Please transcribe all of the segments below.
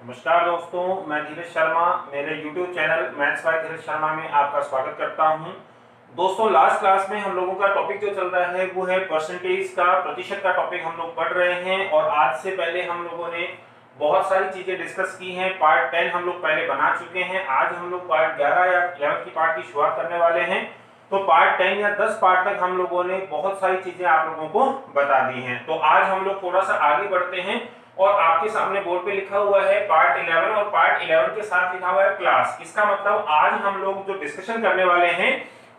नमस्कार दोस्तों, मैं धीरज शर्मा मेरे YouTube चैनल मैथ्स बाय धीरज शर्मा में आपका स्वागत करता हूं। दोस्तों, लास्ट क्लास में हम लोगों का टॉपिक जो चल रहा है वो है परसेंटेज का, प्रतिशत का टॉपिक हम लोग पढ़ रहे हैं। और आज से पहले हम लोगों ने बहुत सारी चीजें डिस्कस की हैं। पार्ट 10 हम लोग पहले बना चुके हैं। आज हम लोग पार्ट 11 या 11 की पार्ट की शुरुआत करने वाले हैं। तो पार्ट 10 या 10 पार्ट तक हम लोगों ने बहुत सारी चीजें आप लोगों को बता दी हैं। तो आज हम लोग थोड़ा सा आगे बढ़ते हैं और आपके सामने बोर्ड पे लिखा हुआ है पार्ट 11 और पार्ट 11 के साथ लिखा हुआ है क्लास। इसका मतलब आज हम लोग जो डिस्कशन करने वाले हैं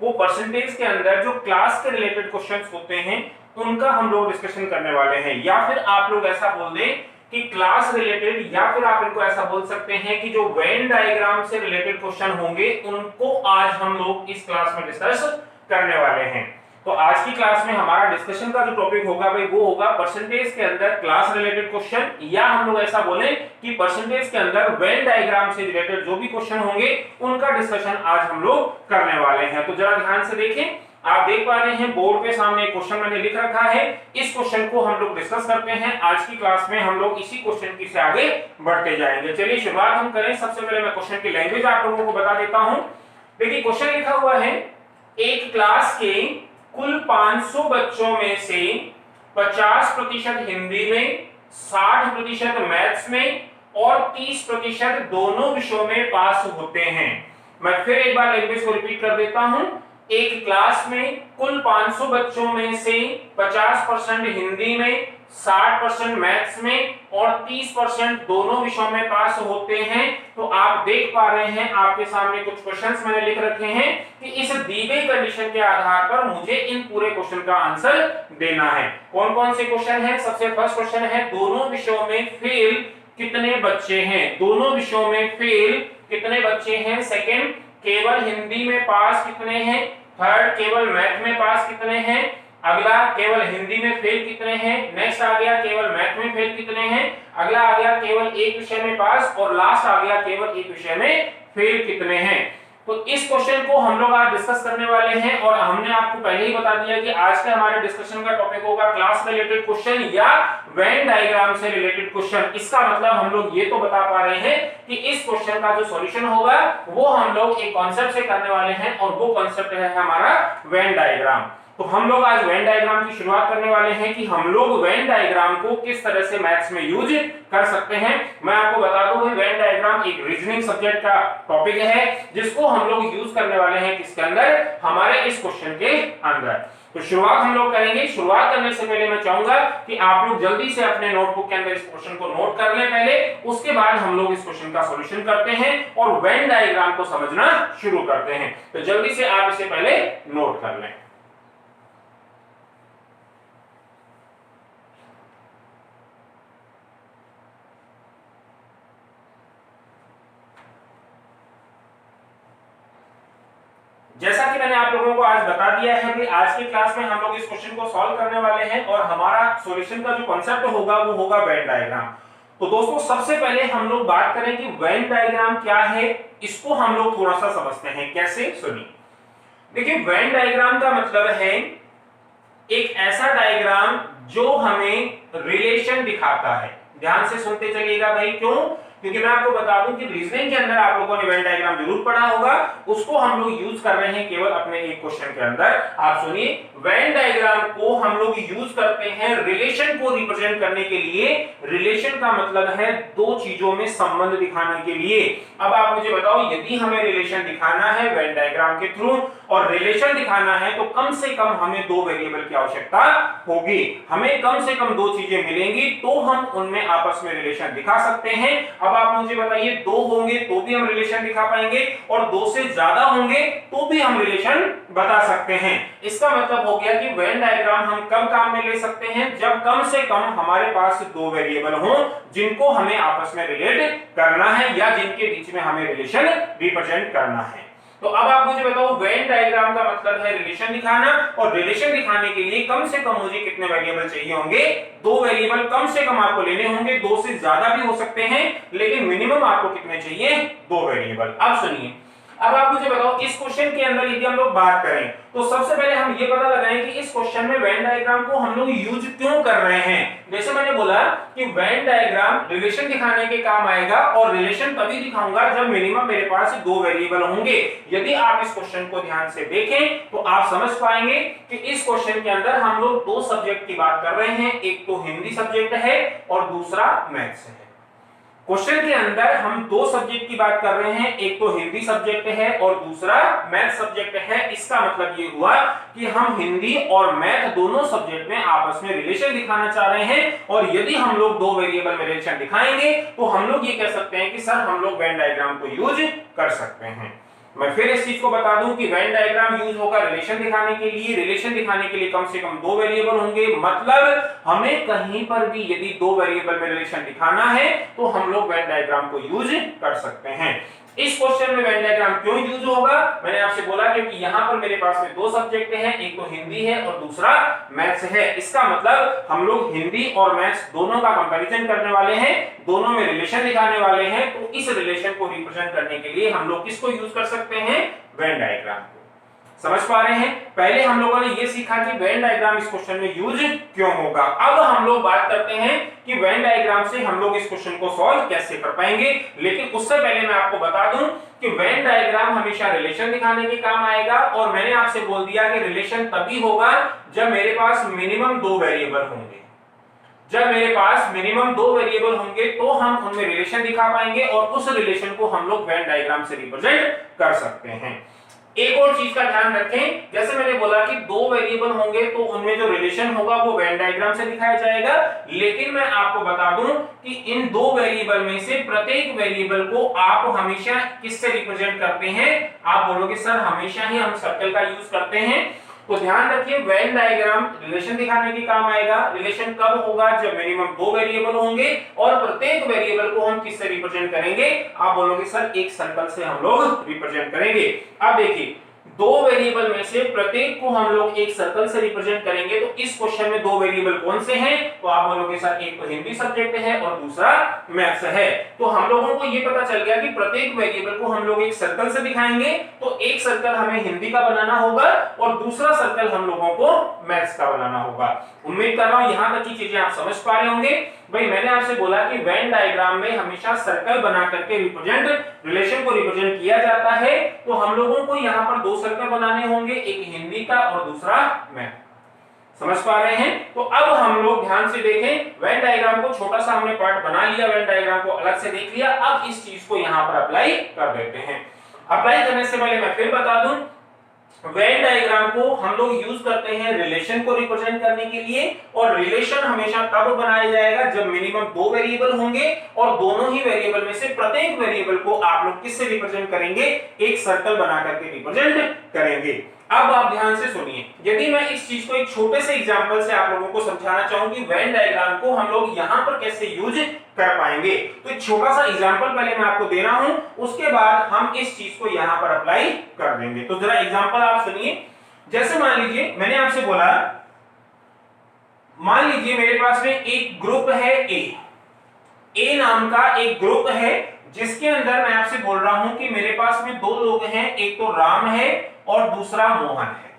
वो परसेंटेज के अंदर जो क्लास के रिलेटेड क्वेश्चंस होते हैं उनका हम लोग डिस्कशन करने वाले हैं। या फिर आप लोग ऐसा बोल दें कि क्लास रिलेटेड, या फिर आप इनको ऐसा बोल सकते हैं कि जो वेन डायग्राम से रिलेटेड क्वेश्चन होंगे उनको आज हम लोग इस क्लास में डिस्कस करने वाले हैं। तो आज की क्लास में हमारा डिस्कशन का जो टॉपिक होगा भाई वो होगा परसेंटेज के अंदर क्लास रिलेटेड क्वेश्चन, या हम लोग ऐसा बोलें कि परसेंटेज के अंदर वेन डायग्राम से रिलेटेड जो भी क्वेश्चन होंगे उनका डिस्कशन आज हम लोग करने वाले हैं। तो जरा ध्यान से देखें, आप देख पा रहे हैं बोर्ड पे सामने क्वेश्चन मैंने लिख रखा है। इस क्वेश्चन को हम लोग डिस्कस करते हैं। आज की क्लास में हम लोग इसी क्वेश्चन की से आगे बढ़ते जाएंगे। चलिए शुरुआत हम करें। सबसे पहले मैं क्वेश्चन की लैंग्वेज आप लोगों को बता देता हूं। देखिए क्वेश्चन लिखा हुआ है, एक क्लास के कुल 500 बच्चों में से 50% हिंदी में, 60% मैथ्स में और 30% दोनों विषयों में पास होते हैं। मैं फिर एक बार लैंग्वेज को रिपीट कर देता हूं। एक क्लास में कुल 500 बच्चों में से 50% हिंदी में, 60% मैथ्स में और 30% दोनों विषयों में पास होते हैं। तो आप देख पा रहे हैं आपके सामने कुछ क्वेश्चंस मैंने लिख रखे हैं कि इस दी गई कंडीशन के आधार पर मुझे इन पूरे क्वेश्चन का आंसर देना है। कौन कौन से क्वेश्चन है? सबसे फर्स्ट क्वेश्चन है, दोनों विषयों में फेल कितने बच्चे हैं? दोनों विषयों में फेल कितने बच्चे हैं? सेकंड, केवल हिंदी में पास कितने हैं? थर्ड, केवल मैथ में पास कितने हैं? अगला, केवल हिंदी में फेल कितने हैं? नेक्स्ट आ गया केवल मैथ में फेल कितने हैं? अगला आ गया केवल एक विषय में पास, और लास्ट आ गया केवल एक विषय में फेल कितने हैं। तो इस क्वेश्चन को हम लोग आज डिस्कस करने वाले हैं। और हमने आपको पहले ही बता दिया कि आज के हमारे डिस्कशन का टॉपिक होगा क्लास रिलेटेड क्वेश्चन या वेन डायग्राम से रिलेटेड क्वेश्चन। इसका मतलब हम लोग ये तो बता पा रहे हैं कि इस क्वेश्चन का जो सॉल्यूशन होगा वो हम लोग एक कॉन्सेप्ट से करने वाले हैं, और वो कॉन्सेप्ट है हमारा वेन डायग्राम। तो हम लोग आज वेन डायग्राम की शुरुआत करने वाले हैं कि हम लोग वेन डायग्राम को किस तरह से मैथ्स में यूज कर सकते हैं। मैं आपको बता दूं कि वेन डायग्राम एक रीजनिंग सब्जेक्ट का टॉपिक है जिसको हम लोग यूज करने वाले हैं किसके अंदर? हमारे इस क्वेश्चन के अंदर। तो शुरुआत हम लोग करेंगे। शुरुआत करने से पहले मैं चाहूंगा कि आप लोग जल्दी से अपने नोटबुक के अंदर इस क्वेश्चन को नोट कर लें पहले, उसके बाद हम लोग इस क्वेश्चन का सॉल्यूशन करते हैं और वेन डायग्राम को समझना शुरू करते हैं। तो जल्दी से आप इसे पहले नोट कर लें। जैसा कि मैंने आप लोगों को आज बता दिया है कि आज की क्लास में हम लोग इस क्वेश्चन को सॉल्व करने वाले हैं, और हमारा सॉल्यूशन का जो कॉन्सेप्ट होगा वो होगा वेन डायग्राम। तो दोस्तों सबसे पहले हम लोग बात करें कि वेन डायग्राम क्या है, इसको हम लोग थोड़ा सा समझते हैं। कैसे? सुनिए। देखिए, वेन डायग्राम का मतलब है एक ऐसा डायग्राम जो हमें रिलेशन दिखाता है। ध्यान से सुनते चलिएगा भाई। क्यों? क्योंकि मैं आपको बता दूं कि रीजनिंग के अंदर आप लोगों ने वेन डायग्राम जरूर पढ़ा होगा, उसको हम लोग यूज कर रहे हैं केवल अपने एक क्वेश्चन के अंदर। आप सुनिए, वेन डायग्राम को हम लोग यूज करते हैं रिलेशन को रिप्रेजेंट करने के लिए। रिलेशन का मतलब है दो चीजों में संबंध दिखाने के लिए। अब आप मुझे बताओ, यदि हमें रिलेशन दिखाना है वेन डायग्राम के थ्रू, और रिलेशन दिखाना है तो कम से कम हमें दो वेरिएबल की आवश्यकता होगी। हमें कम से कम दो चीजें मिलेंगी तो हम उनमें आपस में रिलेशन दिखा सकते हैं। अब आप मुझे बताइए, दो होंगे तो भी हम रिलेशन दिखा पाएंगे, और दो से ज्यादा होंगे तो भी हम रिलेशन बता सकते हैं। इसका मतलब हो गया कि वेन डायग्राम हम कब काम में ले सकते हैं? जब कम से कम हमारे पास दो वेरिएबल हों जिनको हमें आपस में रिलेट करना है, या जिनके बीच में हमें रिलेशन रिप्रेजेंट करना है। तो अब आप मुझे बताओ, वेन डायग्राम का मतलब है रिलेशन दिखाना, और रिलेशन दिखाने के लिए कम से कम मुझे कितने वेरिएबल चाहिए होंगे? दो वेरिएबल कम से कम आपको लेने होंगे। दो से ज्यादा भी हो सकते हैं, लेकिन मिनिमम आपको कितने चाहिए? दो वेरिएबल। अब सुनिए, अब आप मुझे बताओ इस क्वेश्चन के अंदर यदि हम लोग बात करें तो सबसे पहले हम ये पता लगाएं कि इस क्वेश्चन में वेन डायग्राम को हम लोग यूज क्यों कर रहे हैं। जैसे मैंने बोला कि वेन डायग्राम रिलेशन दिखाने के काम आएगा और रिलेशन तभी दिखाऊंगा जब मिनिमम मेरे पास दो वेरिएबल होंगे। यदि आप इस क्वेश्चन को ध्यान से देखें तो आप समझ पाएंगे कि इस क्वेश्चन के अंदर हम लोग दो सब्जेक्ट की बात कर रहे हैं, एक तो हिंदी सब्जेक्ट है और दूसरा मैथ्स है। क्वेश्चन के अंदर हम दो सब्जेक्ट की बात कर रहे हैं, एक तो हिंदी सब्जेक्ट है और दूसरा मैथ सब्जेक्ट है। इसका मतलब ये हुआ कि हम हिंदी और मैथ दोनों सब्जेक्ट में आपस में रिलेशन दिखाना चाह रहे हैं और यदि हम लोग दो वेरिएबल में रिलेशन दिखाएंगे तो हम लोग ये कह सकते हैं कि सर हम लोग वेन डायग्राम को यूज कर सकते हैं। मैं फिर इस चीज को बता दूं कि वेन डायग्राम यूज होगा रिलेशन दिखाने के लिए। रिलेशन दिखाने के लिए कम से कम दो वेरिएबल होंगे, मतलब हमें कहीं पर भी यदि दो वेरिएबल में रिलेशन दिखाना है तो हम लोग वेन डायग्राम को यूज कर सकते हैं। इस क्वेश्चन में वेन डायग्राम क्यों यूज होगा, मैंने आपसे बोला क्योंकि यहाँ पर मेरे पास में दो सब्जेक्ट हैं, एक तो हिंदी है और दूसरा मैथ्स है। इसका मतलब हम लोग हिंदी और मैथ्स दोनों का कंपैरिजन करने वाले हैं, दोनों में रिलेशन दिखाने वाले हैं। तो इस रिलेशन को रिप्रेजेंट करने के लिए हम लोग किसको यूज कर सकते हैं, वेन डायग्राम को। समझ पा रहे हैं। पहले हम लोगों ने ये सीखा कि वेन डायग्राम इस क्वेश्चन में यूज क्यों होगा। अब हम लोग बात करते हैं कि वेन डायग्राम से हम लोग इस क्वेश्चन को सॉल्व कैसे कर पाएंगे। लेकिन उससे पहले मैं आपको बता दूं कि वेन डायग्राम हमेशा रिलेशन दिखाने के काम आएगा और मैंने आपसे बोल दिया कि रिलेशन तभी होगा जब मेरे पास मिनिमम दो वेरिएबल होंगे। जब मेरे पास मिनिमम दो वेरिएबल होंगे तो हम उनमें रिलेशन दिखा पाएंगे और उस रिलेशन को हम लोग वेन डायग्राम से रिप्रेजेंट कर सकते हैं। एक और चीज का ध्यान रखें, जैसे मैंने बोला कि दो वेरिएबल होंगे तो उनमें जो रिलेशन होगा वो वेन डायग्राम से दिखाया जाएगा। लेकिन मैं आपको बता दूं कि इन दो वेरिएबल में से प्रत्येक वेरिएबल को आप हमेशा किससे रिप्रेजेंट करते हैं। आप बोलोगे सर हमेशा ही हम सर्कल का यूज करते हैं। तो ध्यान रखिए वेन डायग्राम रिलेशन दिखाने के काम आएगा। रिलेशन कब होगा, जब मिनिमम दो वेरिएबल होंगे और प्रत्येक वेरिएबल को हम किससे रिप्रेजेंट करेंगे। आप बोलोगे सर एक सर्कल से हम लोग रिप्रेजेंट करेंगे। अब देखिए दो वेरिएबल में से प्रत्येक को हम लोग एक सर्कल से रिप्रेजेंट करेंगे तो इस क्वेश्चन में दो वेरिएबल कौन से हैं, तो आप बोलोगे सर एक तो हिंदी सब्जेक्ट है और दूसरा मैथ्स है। तो हम लोगों को ये पता चल गया कि प्रत्येक वेरिएबल को हम लोग एक सर्कल से दिखाएंगे। तो एक सर्कल हमें हिंदी का बनाना होगा और दूसरा सर्कल हम लोगों को मैथ्स का बनाना होगा। उम्मीद कर रहा हूं यहां तक की चीजें आप समझ पा रहे होंगे। भाई मैंने आपसे बोला कि वेन डायग्राम में हमेशा सर्कल बना करके रिलेशन को रिप्रेजेंट किया जाता है। तो हम लोगों को यहाँ पर दो सर्कल बनाने होंगे, एक हिंदी का और दूसरा मैथ। समझ पा रहे हैं। तो अब हम लोग ध्यान से देखें, वेन डायग्राम को छोटा सा हमने पार्ट बना लिया, वेन डायग्राम को अलग से देख लिया। अब इस चीज को यहाँ पर अप्लाई कर देते हैं। अप्लाई करने से पहले मैं फिर बता दूं, वेन डायग्राम को हम लोग यूज करते हैं रिलेशन को रिप्रेजेंट करने के लिए और रिलेशन हमेशा तब बनाया जाएगा जब मिनिमम दो वेरिएबल होंगे और दोनों ही वेरिएबल में से प्रत्येक वेरिएबल को आप लोग किससे रिप्रेजेंट करेंगे, एक सर्कल बना करके रिप्रेजेंट करेंगे। अब आप ध्यान से सुनिए, यदि मैं इस चीज को एक छोटे से एग्जांपल से आप लोगों को समझाना चाहूं कि वेन डायग्राम को हम लोग यहां पर कैसे यूज कर पाएंगे, तो एक छोटा सा एग्जांपल पहले मैं आपको दे रहा हूं, उसके बाद हम इस चीज को यहां पर अप्लाई कर देंगे। तो जरा एग्जांपल आप सुनिए। जैसे मान लीजिए मैंने आपसे बोला, मान लीजिए मेरे पास में एक ग्रुप है ए नाम का एक ग्रुप है जिसके अंदर मैं आपसे बोल रहा हूं कि मेरे पास में दो लोग हैं, एक तो राम है और दूसरा मोहन है।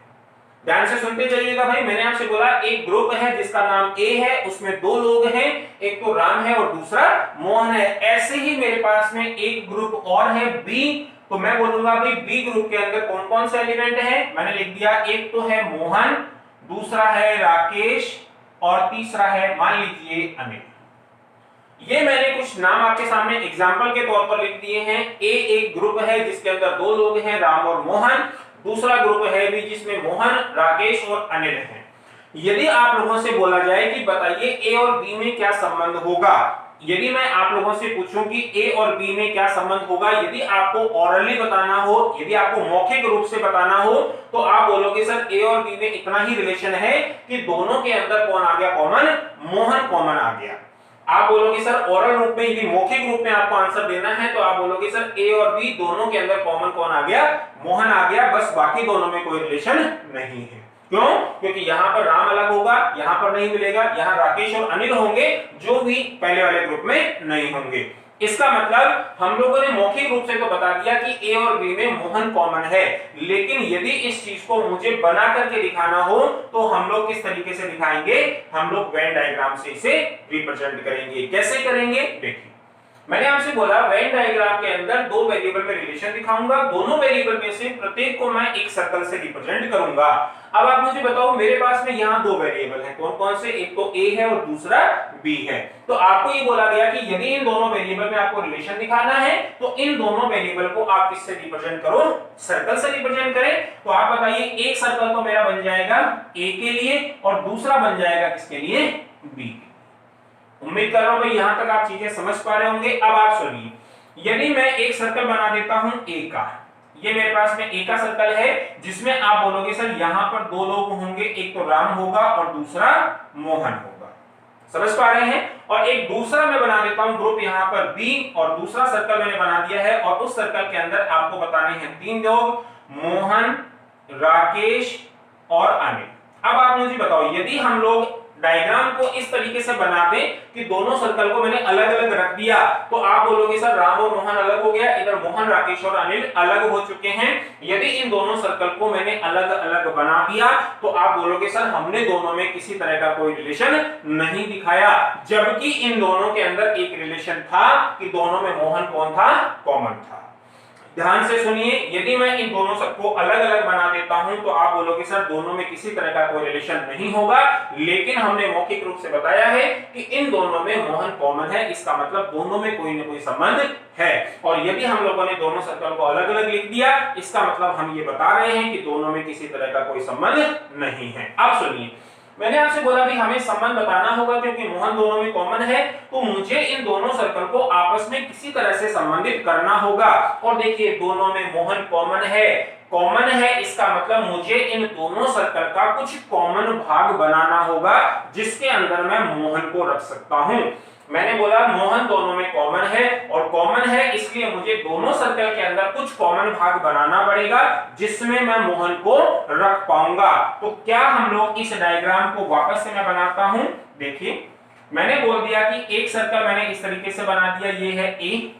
ध्यान से सुनते जाइएगा भाई, मैंने आपसे बोला एक ग्रुप है जिसका नाम ए है, उसमें दो लोग हैं, एक तो राम है और दूसरा मोहन है। ऐसे ही मेरे पास में एक ग्रुप और है बी, तो मैं बोलूंगा भाई बी ग्रुप के अंदर कौन कौन से एलिमेंट है। मैंने लिख दिया, एक तो है मोहन, दूसरा है राकेश और तीसरा है मान लीजिए अनिल। ये मैंने कुछ नाम आपके सामने एग्जाम्पल के तौर पर लिख दिए हैं। ए एक ग्रुप है जिसके अंदर दो लोग हैं, राम और मोहन। दूसरा ग्रुप है भी जिसमें मोहन, राकेश और अनिल हैं। यदि आप लोगों से बोला जाए कि बताइए ए और बी में क्या संबंध होगा, यदि मैं आप लोगों से पूछूं कि ए और बी में क्या संबंध होगा, यदि आपको ऑरली बताना हो, यदि आपको मौखिक रूप से बताना हो, तो आप बोलोगे सर ए और बी में इतना ही रिलेशन है कि दोनों के अंदर कौन आ गया कॉमन, मोहन कॉमन आ गया। आप बोलोगे सर ओरल रूप में, यदि मौखिक रूप में आपको आंसर देना है तो आप बोलोगे सर ए और बी दोनों के अंदर कॉमन कौन आ गया, मोहन आ गया, बस बाकी दोनों में कोई रिलेशन नहीं है। क्यों? क्योंकि यहाँ पर राम अलग होगा, यहाँ पर नहीं मिलेगा, यहाँ राकेश और अनिल होंगे जो भी पहले वाले ग्रुप में नहीं होंगे। इसका मतलब हम लोगों ने मौखिक रूप से तो बता दिया कि ए और बी में मोहन कॉमन है, लेकिन यदि इस चीज को मुझे बना करके दिखाना हो तो हम लोग किस तरीके से दिखाएंगे, हम लोग वेन डायग्राम से इसे रिप्रेजेंट करेंगे। कैसे करेंगे, देखिए मैंने आपसे बोला वेन डायग्राम के अंदर दो वेरिएबल में रिलेशन दिखाऊंगा, दोनों वेरिएबल में से प्रत्येक को मैं एक सर्कल से रिप्रेजेंट करूंगा। अब आप मुझे बताओ, मेरे पास में यहाँ दो वेरिएबल हैं, कौन कौन से, एक तो ए है और दूसरा बी है। तो आपको ये बोला गया कि यदि इन दोनों वेरिएबल में आपको रिलेशन दिखाना है तो इन दोनों वेरिएबल को आप किससे रिप्रेजेंट करो, सर्कल से रिप्रेजेंट करें। तो आप बताइए, एक सर्कल तो मेरा बन जाएगा ए के लिए और दूसरा बन जाएगा किसके लिए, बी। उम्मीद कर रहा हूं भाई यहां तक आप चीजें समझ पा रहे होंगे। अब आप सुनिए, यदि मैं एक सर्कल बना देता हूं ए का, ये मेरे पास में ए का सर्कल है जिसमें आप बोलोगे सर यहां पर दो लोग होंगे, एक तो राम होगा और दूसरा मोहन होगा, समझ पा रहे हैं। और एक दूसरा मैं बना देता हूं ग्रुप यहां पर बी, और दूसरा सर्कल मैंने बना दिया है और उस सर्कल के अंदर आपको बताने हैं तीन लोग, मोहन, राकेश और अनिल। अब आप मुझे बताओ, यदि हम लोग डायग्राम को इस तरीके से बना दें कि दोनों सर्कल को मैंने अलग अलग रख दिया, तो आप बोलोगे सर राम और मोहन अलग हो गया, इधर मोहन, राकेश और अनिल अलग हो चुके हैं। यदि इन दोनों सर्कल को मैंने अलग अलग बना दिया तो आप बोलोगे सर हमने दोनों में किसी तरह का कोई रिलेशन नहीं दिखाया, जबकि इन दोनों के अंदर एक रिलेशन था कि दोनों में मोहन कौन था, कॉमन था। ध्यान से सुनिए, यदि मैं इन दोनों सबको अलग अलग बना देता हूं तो आप बोलोगे सर दोनों में किसी तरह का कोई रिलेशन नहीं होगा, लेकिन हमने मौखिक रूप से बताया है कि इन दोनों में मोहन कॉमन है, इसका मतलब दोनों में कोई न कोई संबंध है। और यदि हम लोगों ने दोनों सर्कल को अलग अलग लिख दिया, इसका मतलब हम ये बता रहे हैं कि दोनों में किसी तरह का कोई संबंध नहीं है। अब सुनिए, मैंने आपसे बोला भी हमें संबंध बताना होगा क्योंकि मोहन दोनों में कॉमन है, तो मुझे इन दोनों सर्कल को आपस में किसी तरह से संबंधित करना होगा। और देखिए दोनों में मोहन कॉमन है, इसका मतलब मुझे इन दोनों सर्कल का कुछ कॉमन भाग बनाना होगा जिसके अंदर मैं मोहन को रख सकता हूं। मैंने बोला मोहन दोनों में कॉमन है, और कॉमन है इसलिए मुझे दोनों सर्कल के अंदर कुछ कॉमन भाग बनाना पड़ेगा जिसमें मैं मोहन को रख पाऊंगा। तो क्या हम लोग इस डायग्राम को वापस से मैं बनाता हूं, देखिए मैंने बोल दिया कि एक सर्कल मैंने इस तरीके से बना दिया, ये है ए,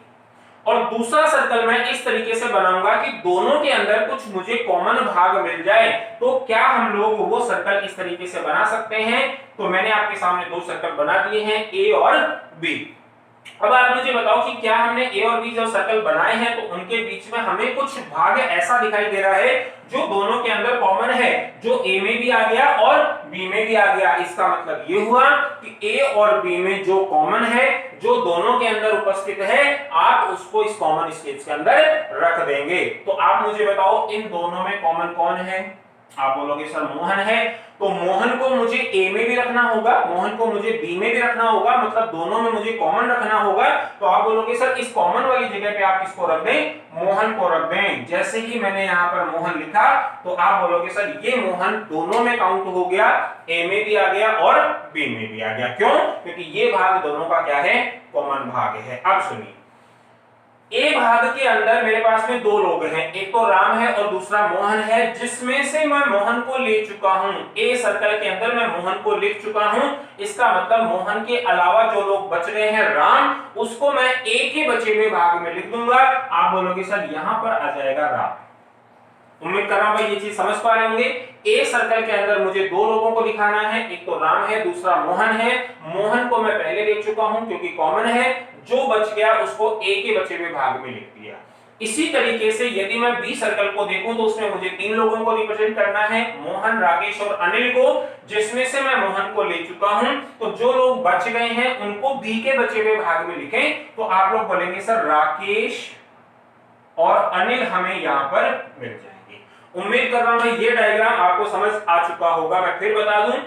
और दूसरा सर्कल मैं इस तरीके से बनाऊंगा कि दोनों के अंदर कुछ मुझे कॉमन भाग मिल जाए। तो क्या हम लोग वो सर्कल इस तरीके से बना सकते हैं? तो मैंने आपके सामने दो सर्कल बना दिए हैं, ए और बी। अब आप मुझे बताओ कि क्या हमने ए और बी जो सर्कल बनाए हैं तो उनके बीच में हमें कुछ भाग ऐसा दिखाई दे रहा है जो दोनों के अंदर कॉमन है, जो ए में भी आ गया और बी में भी आ गया। इसका मतलब ये हुआ कि ए और बी में जो कॉमन है, जो दोनों के अंदर उपस्थित है, आप उसको इस कॉमन स्केच के अंदर रख देंगे। तो आप मुझे बताओ इन दोनों में कॉमन कौन है? आप बोलोगे सर मोहन है, तो मोहन को मुझे ए में भी रखना होगा, मोहन को मुझे बी में भी रखना होगा, मतलब दोनों में मुझे कॉमन रखना होगा। तो आप बोलोगे सर इस कॉमन वाली जगह पे आप किसको रख दें? मोहन को रख दें। जैसे ही मैंने यहाँ पर मोहन लिखा तो आप बोलोगे सर ये मोहन दोनों में काउंट हो गया, ए में भी आ गया और बी में भी आ गया। क्यों? क्योंकि ये भाग दोनों का क्या है? कॉमन भाग है। अब सुनिए, ए भाग के अंदर मेरे पास में दो लोग हैं, एक तो राम है और दूसरा मोहन है, जिसमें से मैं मोहन को ले चुका हूं। ए सर्कल के अंदर मैं मोहन को लिख चुका हूं। इसका मतलब मोहन के अलावा जो लोग बच गए हैं राम, उसको मैं ए के बचे हुए भाग में लिख दूंगा। आप बोलोगे सर यहां पर आ जाएगा राम। उम्मीद कर रहा हूं भाई ये चीज समझ पा रहे होंगे। ए सर्कल के अंदर मुझे दो लोगों को दिखाना है, एक तो राम है, दूसरा मोहन है। मोहन को मैं पहले लिख चुका हूं क्योंकि कॉमन है, जो बच गया उसको ए के बचे हुए भाग में लिख दिया। इसी तरीके से यदि मैं बी सर्कल को देखूं तो उसमें मुझे तीन लोगों को रिप्रेजेंट करना है, मोहन, राकेश और अनिल को, जिसमें से मैं मोहन को ले चुका हूं। तो जो लोग बच गए हैं उनको बी के बचे हुए भाग में लिखें। तो आप लोग बोलेंगे सर राकेश और अनिल हमें यहां पर मिल जाएंगे। उम्मीद कर रहा हूं ये डायग्राम आपको समझ आ चुका होगा। मैं फिर बता दूं,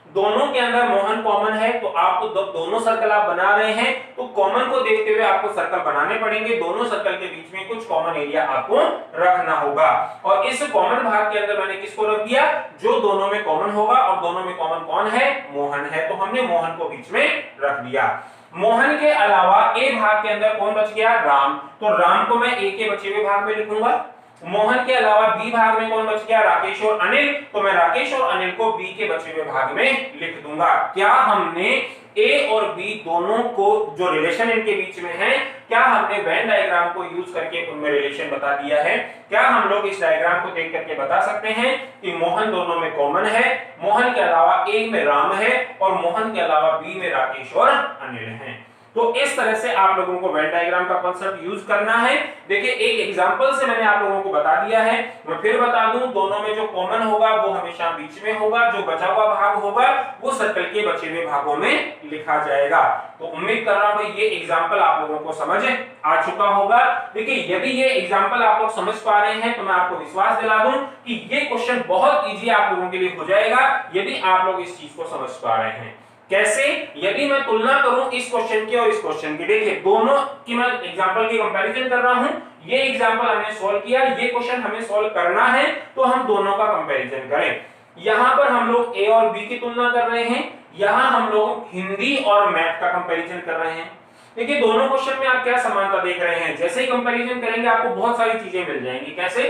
दोनों के अंदर मोहन कॉमन है, तो आपको दोनों सर्कल आप बना रहे हैं तो कॉमन को देखते हुए आपको सर्कल बनाने पड़ेंगे। दोनों सर्कल के बीच में कुछ कॉमन एरिया आपको रखना होगा, और इस कॉमन भाग के अंदर मैंने किसको रख दिया? जो दोनों में कॉमन होगा, और दोनों में कॉमन कौन है? मोहन है, तो हमने मोहन को बीच में रख दिया। मोहन के अलावा ए भाग के अंदर कौन बच गया? राम। तो राम को मैं ए के बचे हुए भाग में लिखूंगा। मोहन के अलावा बी भाग में कौन बच गया, राकेश और अनिल। तो मैं राकेश और अनिल को बी के बचे हुए भाग में लिख दूंगा। क्या हमने ए और बी दोनों को जो रिलेशन इनके बीच में है, क्या हमने वेन डायग्राम को यूज करके उनमें रिलेशन बता दिया है? क्या हम लोग इस डायग्राम को देख करके बता सकते हैं कि मोहन दोनों में कॉमन है, मोहन के अलावा ए में राम है और मोहन के अलावा बी में राकेश और अनिल है। तो इस तरह से आप लोगों को वेन डायग्राम का कांसेप्ट यूज करना है। देखिए एक एग्जांपल से मैंने आप लोगों को बता दिया है, मैं फिर बता दूं, दोनों में जो कॉमन होगा वो हमेशा बीच में होगा, जो बचा हुआ भाग होगा वो सर्कल के बचे हुए भागों में लिखा जाएगा। तो उम्मीद कर रहा हूं भाई ये एग्जांपल आप लोगों को समझ आ चुका होगा। देखिए यदि ये एग्जांपल आप लोग समझ पा रहे हैं तो मैं आपको विश्वास दिला दूं कि ये क्वेश्चन बहुत इजी आप लोगों के लिए हो जाएगा यदि आप लोग इस चीज को समझ पा रहे हैं। कैसे? यदि मैं तुलना करूं इस क्वेश्चन की और इस क्वेश्चन की, देखिए दोनों की मैं एग्जांपल की कंपैरिजन कर रहा हूं। ये एग्जांपल हमने सॉल्व किया, ये क्वेश्चन हमें सॉल्व करना है तो हम दोनों का कंपैरिजन करें। यहां पर हम लोग ए और बी की तुलना कर रहे हैं, यहां हम लोग हिंदी और मैथ का कंपैरिजन कर रहे हैं। देखिए दोनों क्वेश्चन में आप क्या समानता देख रहे हैं, जैसे ही कंपैरिजन करेंगे आपको बहुत सारी चीजें मिल जाएंगी। कैसे?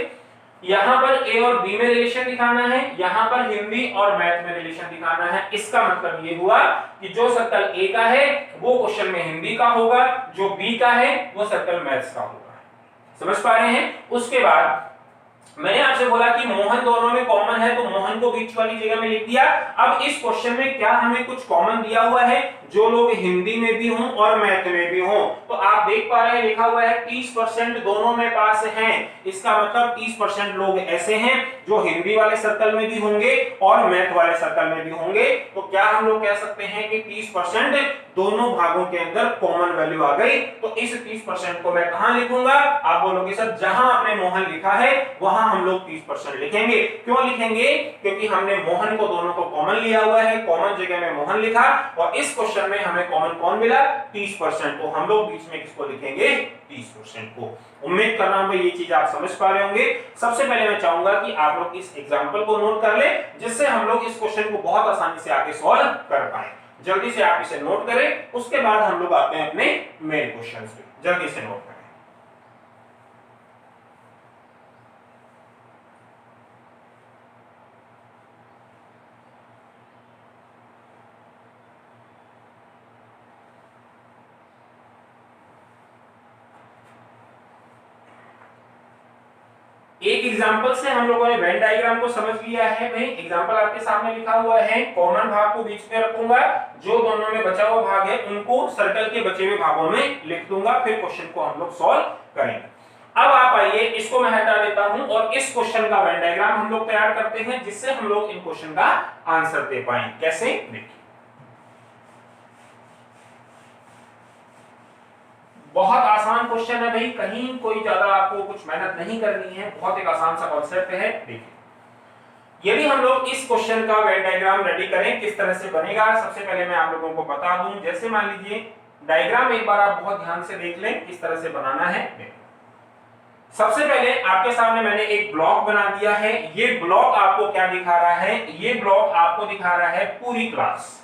यहां पर ए और बी में रिलेशन दिखाना है, यहां पर हिंदी और मैथ में रिलेशन दिखाना है। इसका मतलब ये हुआ कि जो सर्कल ए का है वो क्वेश्चन में हिंदी का होगा, जो बी का है वो सर्कल मैथ्स का होगा। समझ पा रहे हैं? उसके बाद मैंने आपसे बोला कि मोहन दोनों में कॉमन है तो मोहन को बीच वाली जगह में लिख दिया। अब इस क्वेश्चन में क्या हमें कुछ कॉमन दिया हुआ है, जो लोग हिंदी में भी हों और मैथ में भी हों। तो आप देख पा रहे हैं लिखा हुआ है 30% दोनों में पास हैं। इसका मतलब 30% लोग ऐसे हैं जो हिंदी वाले सर्कल में भी होंगे और मैथ वाले सर्कल में भी होंगे। तो क्या हम लोग कह सकते हैं कि 30% दोनों भागों के अंदर कॉमन वैल्यू आ गई। तो इस 30% को मैं कहां लिखूंगा? आप बोलोगे सर जहां आपने मोहन लिखा है वहां हम लोग 30% लिखेंगे। क्यों लिखेंगे? क्योंकि हमने मोहन को दोनों को कॉमन लिया हुआ है, कॉमन जगह में मोहन लिखा और इस क्वेश्चन में हमें कॉमन कौन मिला? 30%। तो हम लोग बीच में किसको लिखेंगे? 30% को। उम्मीद कर रहा हूं भाई ये चीज आप समझ पा रहे होंगे। सबसे पहले मैं चाहूंगा कि आप लोग इस एग्जांपल को नोट कर लें, जिससे हम लोग इस क्वेश्चन को बहुत आसानी से आगे सॉल्व कर पाए। जल्दी से आप इसे नोट करें, उसके बाद हम लोग आते हैं अपने मेन क्वेश्चन पे। जल्दी से नोट करें। एक एग्जांपल से हम लोगों ने वेन डायग्राम को समझ लिया है। भाई एग्जांपल आपके सामने लिखा हुआ है, कॉमन भाग को बीच में रखूंगा, जो दोनों में बचा हुआ भाग है उनको सर्कल के बचे हुए भागों में लिख दूंगा, फिर क्वेश्चन को हम लोग सॉल्व करेंगे। अब आप आइए, इसको मैं हटा देता हूं और इस क्वेश्चन का वेन डायग्राम हम लोग तैयार करते हैं, जिससे हम लोग इन क्वेश्चन का आंसर दे पाए। कैसे? देखिए बहुत आसान क्वेश्चन है भाई, कहीं कोई ज्यादा आपको कुछ मेहनत नहीं करनी है, बहुत एक आसान सा कॉन्सेप्ट है। देखिए यदि हम लोग इस क्वेश्चन का वेन डायग्राम रेडी करें किस तरह से बनेगा, सबसे पहले मैं आप लोगों को बता दूं। जैसे मान लीजिए डायग्राम एक बार आप बहुत ध्यान से देख लें किस तरह से बनाना है। सबसे पहले आपके सामने मैंने एक ब्लॉक बना दिया है। ये ब्लॉक आपको क्या दिखा रहा है? ये ब्लॉक आपको दिखा रहा है पूरी क्लास,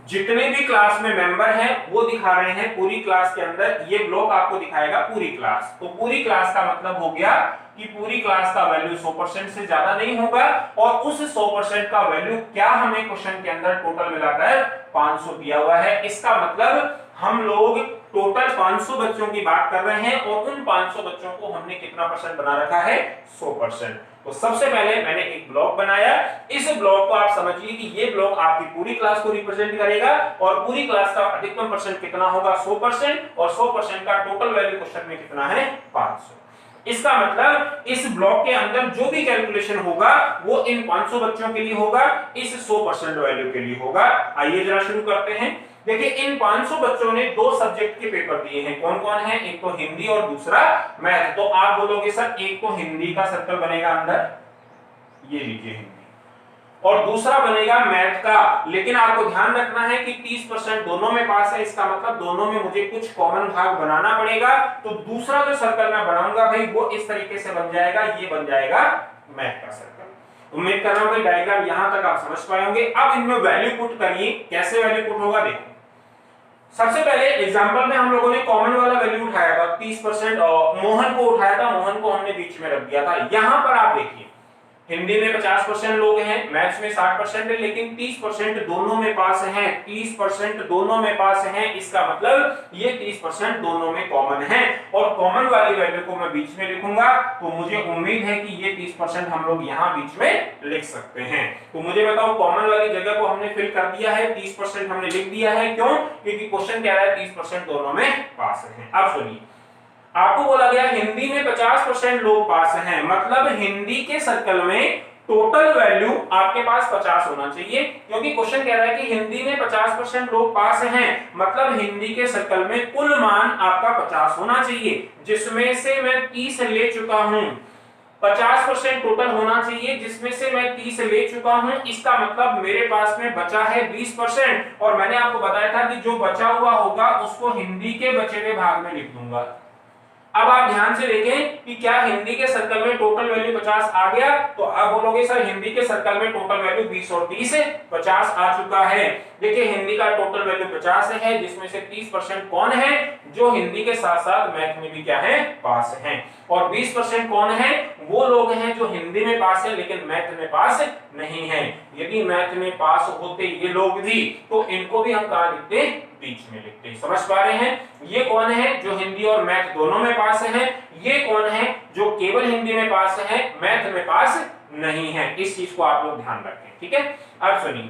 जितने भी क्लास में मेंबर हैं वो दिखा रहे हैं पूरी क्लास के अंदर। ये ब्लॉक आपको दिखाएगा पूरी क्लास। तो पूरी क्लास का मतलब हो गया कि पूरी क्लास का वैल्यू 100% से ज्यादा नहीं होगा और उस 100% का वैल्यू क्या हमें क्वेश्चन के अंदर टोटल मिलाकर 500 दिया हुआ है। इसका मतलब हम लोग टोटल 500 बच्चों की बात कर रहे हैं और उन 500 बच्चों को हमने कितना परसेंट बना रखा है? 100%। तो सबसे पहले मैंने एक ब्लॉक बनाया। इस ब्लॉक को आप समझिए कि ये ब्लॉक आपकी पूरी क्लास को रिप्रेजेंट करेगा और पूरी क्लास का अधिकतम परसेंट कितना होगा? 100%। और 100% का टोटल वैल्यू क्वेश्चन में कितना है? 500। इसका मतलब इस ब्लॉक के अंदर जो भी कैलकुलेशन होगा वो इन 500 बच्चों के लिए होगा, इस 100% वैल्यू के लिए होगा। आइए जरा शुरू करते हैं। देखिए इन 500 बच्चों ने 2 सब्जेक्ट के पेपर दिए हैं। कौन कौन है? एक तो हिंदी और दूसरा मैथ। तो आप बोलोगे सर एक तो हिंदी का सर्कल बनेगा अंदर, ये लीजिए हिंदी, और दूसरा बनेगा मैथ का। लेकिन आपको ध्यान रखना है कि 30% दोनों में पास है, इसका मतलब दोनों में मुझे कुछ कॉमन भाग बनाना पड़ेगा। तो दूसरा जो सर्कल मैं बनाऊंगा भाई वो इस तरीके से बन जाएगा, ये बन जाएगा मैथ का सर्कल। उम्मीद कर रहा हूं भाई डायग्राम यहां तक आप समझ पाए होंगे। अब इनमें वैल्यू पुट करिए। कैसे वैल्यू पुट होगा? देखो सबसे पहले एग्जांपल में हम लोगों ने कॉमन वाला वैल्यू उठाया था 30% और मोहन को उठाया था, मोहन को हमने बीच में रख दिया था। यहां पर आप देखिए हिंदी में 50% लोग हैं, मैथ्स में 60% है, लेकिन 30% दोनों में पास हैं, 30% दोनों में पास हैं। इसका मतलब ये 30% दोनों में कॉमन है और कॉमन वाली वैल्यू को मैं बीच में लिखूंगा, तो मुझे उम्मीद है कि ये 30% हम लोग यहां बीच में लिख सकते हैं। तो मुझे बताओ कॉमन वाली जगह को हमने फिल कर दिया है, 30% हमने लिख दिया है। क्यों? क्योंकि क्वेश्चन कह रहा है 30% दोनों में पास हैं। अब सुनिए, आपको बोला गया हिंदी में 50% लोग पास हैं, मतलब हिंदी के सर्कल में टोटल वैल्यू आपके पास 50 होना चाहिए, क्योंकि क्वेश्चन कह रहा है कि हिंदी में 50% लोग पास हैं, मतलब हिंदी के सर्कल में कुल मान आपका 50 होना चाहिए, जिसमें से मैं 30 ले चुका हूं। 50% टोटल होना चाहिए, जिसमें से मैं 30 ले चुका हूं। इसका मतलब मेरे पास में बचा है 20%, और मैंने आपको बताया था कि जो बचा हुआ होगा उसको हिंदी के बचे हुए भाग में लिख दूंगा। अब आप ध्यान से देखें कि क्या हिंदी के सर्कल में टोटल वैल्यू 50 आ गया, तो आप बोलोगे सर हिंदी के सर्कल में टोटल वैल्यू 20 और 30 है, 50 आ चुका है। देखिए हिंदी का टोटल वैल्यू 50 है, जिसमें से 30% कौन है, जो हिंदी के साथ साथ मैथ में भी क्या है, पास हैं, और 20% कौन है, वो लोग हैं जो हिंदी में पास है लेकिन मैथ में पास नहीं है। यदि मैथ में पास होते ये लोग भी, तो इनको भी हम कहां लिखते, बीच में लिखते। समझ पा रहे हैं? ये कौन है जो हिंदी और मैथ दोनों में पास है, ये कौन है जो केवल हिंदी में पास है, मैथ में पास नहीं है। इस चीज को आप लोग ध्यान रखें, ठीक है। अब सुनिए,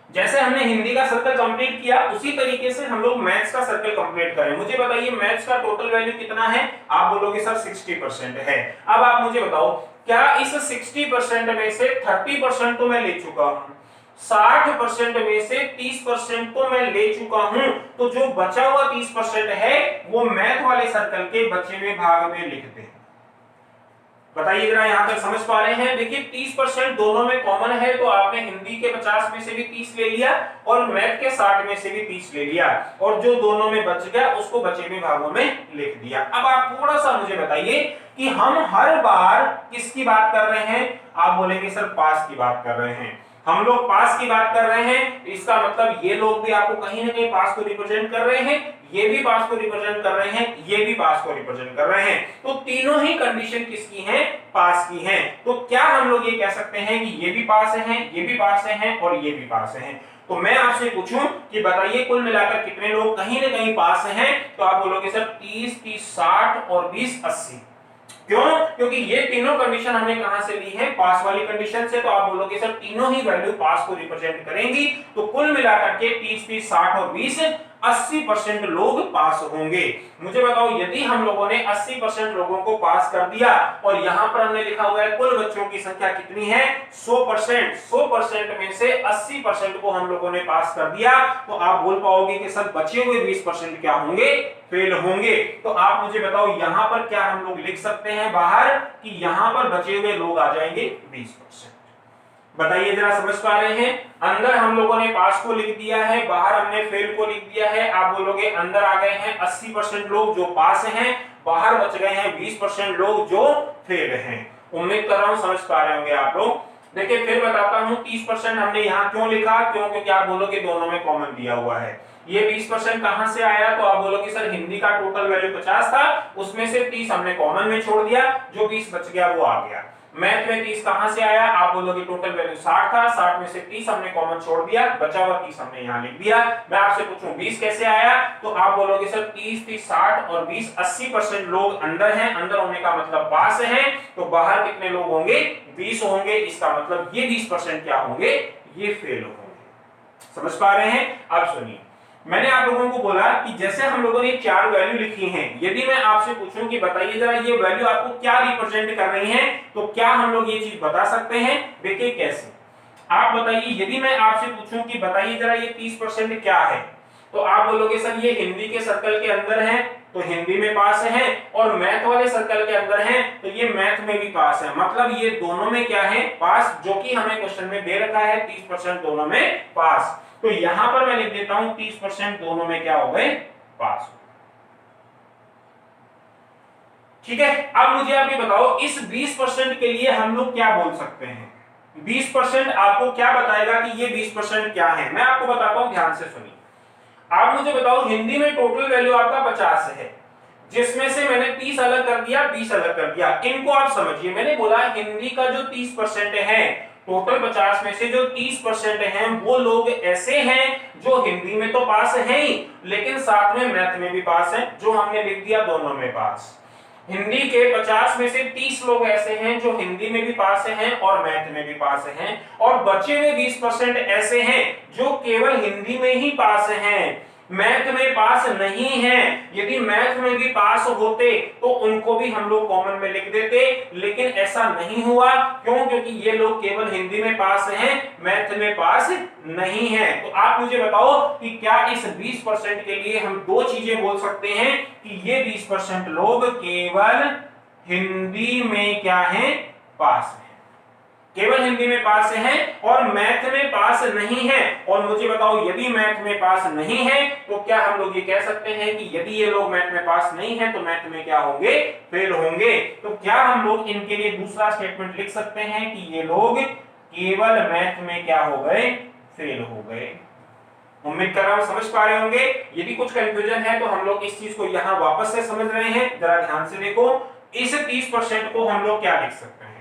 जैसे हमने हिंदी का सर्कल कंप्लीट किया, उसी तरीके से हम लोग मैथ्स का सर्कल कंप्लीट करें। मुझे बताइए मैथ्स का टोटल वैल्यू कितना है, आप बोलोगे सर 60% है। अब आप मुझे बताओ क्या इस 60% में से 30% तो मैं ले चुका हूं, 60% में से 30% तो मैं ले चुका हूं, तो जो बचा हुआ 30% है वो मैथ वाले सर्कल के बचे हुए भाग में लिख दें। बताइए जरा, यहां तक समझ पा रहे हैं? देखिए 30% दोनों में कॉमन है, तो आपने हिंदी के 50 में से भी 30 ले लिया और मैथ के 60 में से भी 30 ले लिया, और जो दोनों में बच गया उसको बचे हुए भागों में लिख दिया। अब आप थोड़ा सा मुझे बताइए कि हम हर बार किसकी बात कर रहे हैं, आप बोलेंगे सर पास की बात कर रहे हैं। हम लोग पास की बात कर रहे हैं, इसका मतलब ये लोग भी आपको कहीं ना कहीं पास को रिप्रेजेंट कर रहे हैं, ये भी पास को रिप्रेजेंट कर रहे हैं, ये भी पास को रिप्रेजेंट कर रहे हैं, तो तीनों ही कंडीशन किसकी हैं, पास की हैं। तो क्या हम लोग ये कह सकते हैं कि ये भी पास हैं, ये भी पास हैं और ये भी पास हैं। तो मैं आपसे पूछूं कि बताइए कुल मिलाकर कितने लोग कहीं ना कहीं पास हैं, तो आप बोलोगे सर 30, 30, 60 और 20, 80। क्यों? क्योंकि ये तीनों कंडीशन हमने कहां से ली है, पास वाली कंडीशन से। तो आप बोलोगे सर तीनों ही वैल्यू पास को रिप्रेजेंट करेंगी, तो कुल मिलाकर के 30, 30, 60 और 20, 80% लोग पास होंगे। मुझे बताओ यदि हम लोगों ने 80% लोगों को पास कर दिया, और यहां पर हमने लिखा हुआ है कुल बच्चों की संख्या कितनी है, 100%, 100% में से 80% को हम लोगों ने पास कर दिया, तो आप बोल पाओगे कि सर बचे हुए 20% क्या होंगे, फेल होंगे। तो आप मुझे बताओ यहां पर क्या हम लोग लिख सकते हैं बाहर कि यहां पर बचे हुए लोग आ जाएंगे 20%। बताइए जरा, समझ पा रहे हैं? अंदर हम लोगों ने पास को लिख दिया है, बाहर हमने फेल को लिख दिया है। आप बोलोगे अंदर आ गए हैं 80% लोग जो पास हैं, बाहर बच गए हैं 20% लोग जो फेल हैं। उम्मीद कर रहा हूं समझ पा रहे होंगे आप लोग। देखिए फिर बताता हूं 30% हमने यहाँ क्यों लिखा, क्यों? क्योंकि आप बोलोगे दोनों में कॉमन दिया हुआ है। ये 20% कहां से आया, तो आप बोलोगे सर हिंदी का टोटल वैल्यू 50 था, उसमें से 30 हमने कॉमन में छोड़ दिया, जो 20 बच गया वो आ गया। मैथ में 30 कहां से आया, आप बोलोगे टोटल वैल्यू 60 था, 60 में से 30 हमने कॉमन छोड़ दिया, बचा हुआ 30 हमने यहां लिख दिया। मैं आपसे पूछूं 20 कैसे आया, तो आप बोलोगे सर 30, 30, 60 और 20, 80% लोग अंदर हैं, अंदर होने का मतलब पास हैं, तो बाहर कितने लोग होंगे, 20 होंगे। इसका मतलब ये 20% क्या होंगे, ये फेल होंगे। समझ पा रहे हैं? अब सुनिए, मैंने आप लोगों को बोला कि जैसे हम लोगों ने 4 वैल्यू लिखी हैं, यदि मैं आपसे पूछूं कि बताइए जरा ये वैल्यू आपको क्या रिप्रेजेंट कर रही हैं, तो क्या हम लोग ये चीज बता सकते हैं? देखिए कैसे, आप बताइए यदि मैं आपसे पूछूं कि बताइए जरा ये 30% क्या है, तो आप बोलोगे सर ये हिंदी के सर्कल के अंदर है, तो हिंदी में पास है, और मैथ वाले सर्कल के अंदर है, तो ये मैथ में भी पास है। मतलब ये दोनों में क्या है, पास, जो कि हमें क्वेश्चन में दे रखा है 30% दोनों में पास। तो यहां पर मैं लिख देता हूं 30% दोनों में क्या हो गए, पास। ठीक है। अब मुझे आप ये बताओ इस 20% के लिए हम लोग क्या बोल सकते हैं? 20% आपको क्या बताएगा कि ये 20% क्या है? मैं आपको बताता हूं, ध्यान से सुनिए। आप मुझे बताओ हिंदी में टोटल वैल्यू आपका 50 है, जिसमें से मैंने 30 अलग कर दिया, 20 अलग कर दिया। इनको आप समझिए, मैंने बोला हिंदी का जो 30% है, टोटल 50 में से जो 30% हैं वो लोग ऐसे हैं जो हिंदी में तो पास हैं ही, लेकिन साथ में मैथ में भी पास हैं, जो हमने लिख दिया दोनों में पास। हिंदी के 50 में से 30 लोग ऐसे हैं जो हिंदी में भी पास हैं और मैथ में भी पास हैं, और बचे हुए 20% ऐसे हैं जो केवल हिंदी में ही पास हैं, मैथ में पास नहीं है। यदि मैथ में भी पास होते तो उनको भी हम लोग कॉमन में लिख देते, लेकिन ऐसा नहीं हुआ। क्यों? क्योंकि ये लोग केवल हिंदी में पास हैं, मैथ में पास नहीं है। तो आप मुझे बताओ कि क्या इस 20% के लिए हम दो चीजें बोल सकते हैं कि ये 20% लोग केवल हिंदी में क्या हैं? पास हैं, केवल हिंदी में पास हैं और मैथ में पास नहीं है। और मुझे बताओ यदि मैथ में पास नहीं है तो क्या हम लोग ये कह सकते हैं कि यदि ये लोग मैथ में पास नहीं है तो मैथ में क्या होंगे? फेल होंगे। तो क्या हम लोग इनके लिए दूसरा स्टेटमेंट लिख सकते हैं कि ये लोग केवल मैथ में क्या हो गए? फेल हो गए। उम्मीद कर रहा हूं समझ पा रहे होंगे। यदि कुछ कंफ्यूजन है तो हम लोग इस चीज को यहां वापस से समझ रहे हैं, जरा ध्यान से देखो। इस 30% को हम लोग क्या लिख सकते हैं?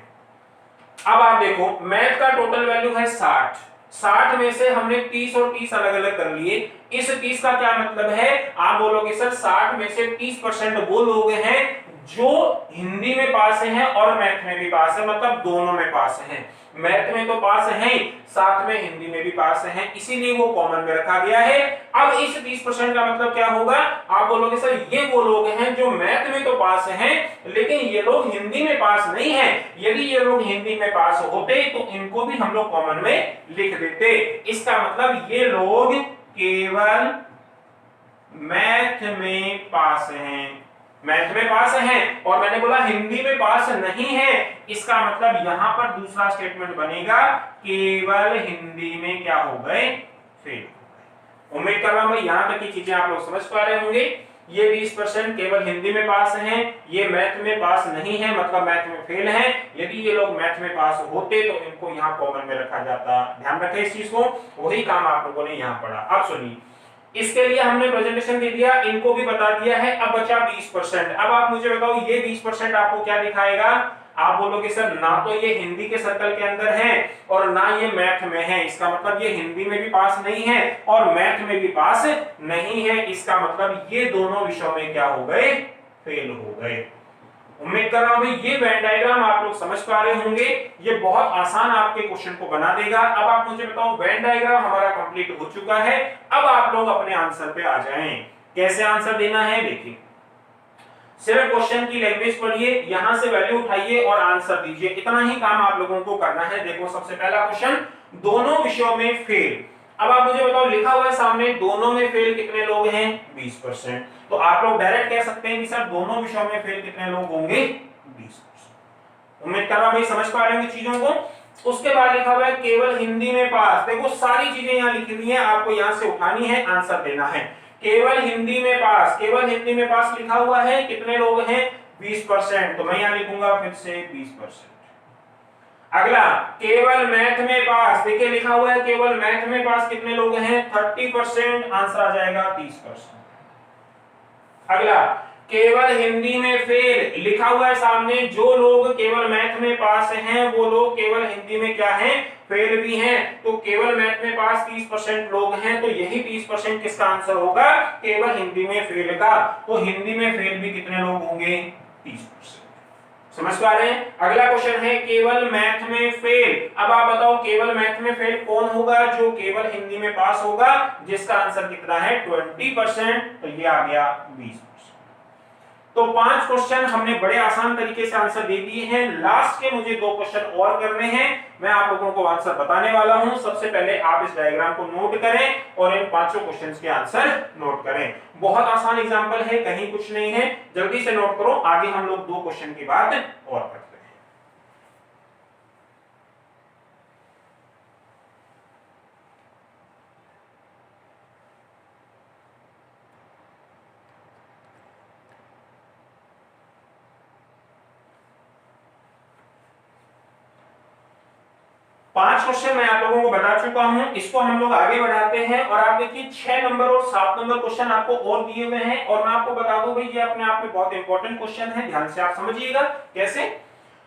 अब आप देखो, मैथ का टोटल वैल्यू है 60, 60 में से हमने 30 और 30 अलग अलग कर लिए। इस 30 का क्या मतलब है? आप बोलोगे सर 60 में से 30% वो लोग हैं जो हिंदी में पास हैं और मैथ में भी पास है, मतलब दोनों में पास हैं। मैथ में तो पास हैं, साथ में हिंदी में भी पास हैं, इसीलिए वो कॉमन में रखा गया है। अब इस 30% का मतलब क्या होगा? आप बोलोगे सर ये वो लोग हैं जो मैथ में तो पास हैं लेकिन ये लोग हिंदी में पास नहीं है। यदि ये लोग हिंदी में पास होते तो इनको भी हम लोग कॉमन में लिख देते। इसका मतलब ये लोग केवल मैथ में पास हैं, मैथ में पास हैं, और मैंने बोला हिंदी में पास नहीं है। इसका मतलब यहां पर दूसरा स्टेटमेंट बनेगा केवल हिंदी में क्या हो गए? फेल हो गए। उम्मीद कर रहा हूं भाई यहां तक की चीजें आप लोग समझ पा रहे होंगे। ये 20% केवल हिंदी में पास हैं, ये मैथ में पास नहीं है, मतलब मैथ में फेल हैं। यदि ये लोग मैथ में पास होते तो इनको यहां कॉमन में रखा जाता। ध्यान रखें इस चीज को, वही काम आप लोगों ने यहां पढ़ा। अब सुनिए, इसके लिए हमने प्रेजेंटेशन दे दिया, इनको भी बता दिया है। अब बचा 20%। अब आप मुझे बताओ ये 20% आपको क्या दिखाएगा? आप बोलोगे सर ना तो ये हिंदी के सर्कल के अंदर है और ना ये मैथ में है, इसका मतलब ये हिंदी में भी पास नहीं है और मैथ में भी पास नहीं है। इसका मतलब ये दोनों विषयों में क्या हो गए? फेल हो गए। उम्मीद कर रहा हूं भाई ये वेन डायग्राम आप लोग समझ पा रहे होंगे। ये बहुत आसान आपके क्वेश्चन को बना देगा। अब आप मुझे बताओ वेन डायग्राम हमारा कंप्लीट हो चुका है, अब आप लोग अपने आंसर पे आ जाएं। कैसे आंसर देना है देखिए, सिर्फ क्वेश्चन की लैंग्वेज पढ़िए, यहां से वैल्यू उठाइए और आंसर दीजिए, इतना ही काम आप लोगों को करना है। देखो सबसे पहला क्वेश्चन, दोनों विषयों में फेल। अब आप मुझे बताओ लिखा हुआ है सामने दोनों में फेल कितने लोग हैं? 20%। तो आप लोग डायरेक्ट कह सकते हैं कि सर दोनों विषयों में फेल कितने लोग होंगे? 20%। उम्मीद कर रहा हूं भाई समझ पा रहे होंगे चीजों को। उसके बाद लिखा हुआ है केवल हिंदी में पास। देखो सारी चीजें यहां लिखी हुई हैं, आपको यहां से उठानी है, आंसर देना है। केवल हिंदी में पास, केवल हिंदी में पास लिखा हुआ है, कितने लोग हैं? 20%। तो मैं यहां लिखूंगा फिर से 20%। अगला केवल मैथ में पास, देखिए लिखा हुआ है केवल मैथ में पास कितने लोग हैं? 30%। आंसर आ जाएगा 30%। अगला केवल हिंदी में फेल, लिखा हुआ है सामने जो लोग केवल मैथ में पास हैं वो लोग केवल हिंदी में क्या हैं? फेल भी हैं। तो केवल मैथ में पास 30% लोग हैं, तो यही 30% किसका आंसर होगा? केवल हिंदी में फेल का। तो हिंदी में फेल भी कितने लोग होंगे? 30%। समझ पा रहे हैं? अगला क्वेश्चन है केवल मैथ में फेल। अब आप बताओ केवल मैथ में फेल कौन होगा? जो केवल हिंदी में पास होगा, जिसका आंसर कितना है? 20%। तो ये आ गया 20%। तो 5 क्वेश्चन हमने बड़े आसान तरीके से आंसर दे दिए हैं। लास्ट के मुझे 2 क्वेश्चन और करने हैं, मैं आप लोगों को आंसर बताने वाला हूं। सबसे पहले आप इस डायग्राम को नोट करें और इन 5 क्वेश्चंस के आंसर नोट करें। बहुत आसान एग्जांपल है, कहीं कुछ नहीं है, जल्दी से नोट करो। आगे हम लोग 2 क्वेश्चन की बात और करते हैं। 5 क्वेश्चन मैं आप लोगों को बता चुका हूं, इसको हम लोग आगे बढ़ाते हैं। और आप देखिए 6 नंबर और 7 नंबर क्वेश्चन आपको और दिए हुए हैं, और मैं आपको बता दूं भाई ये अपने आप में बहुत इंपॉर्टेंट क्वेश्चन है, ध्यान से आप समझिएगा। कैसे?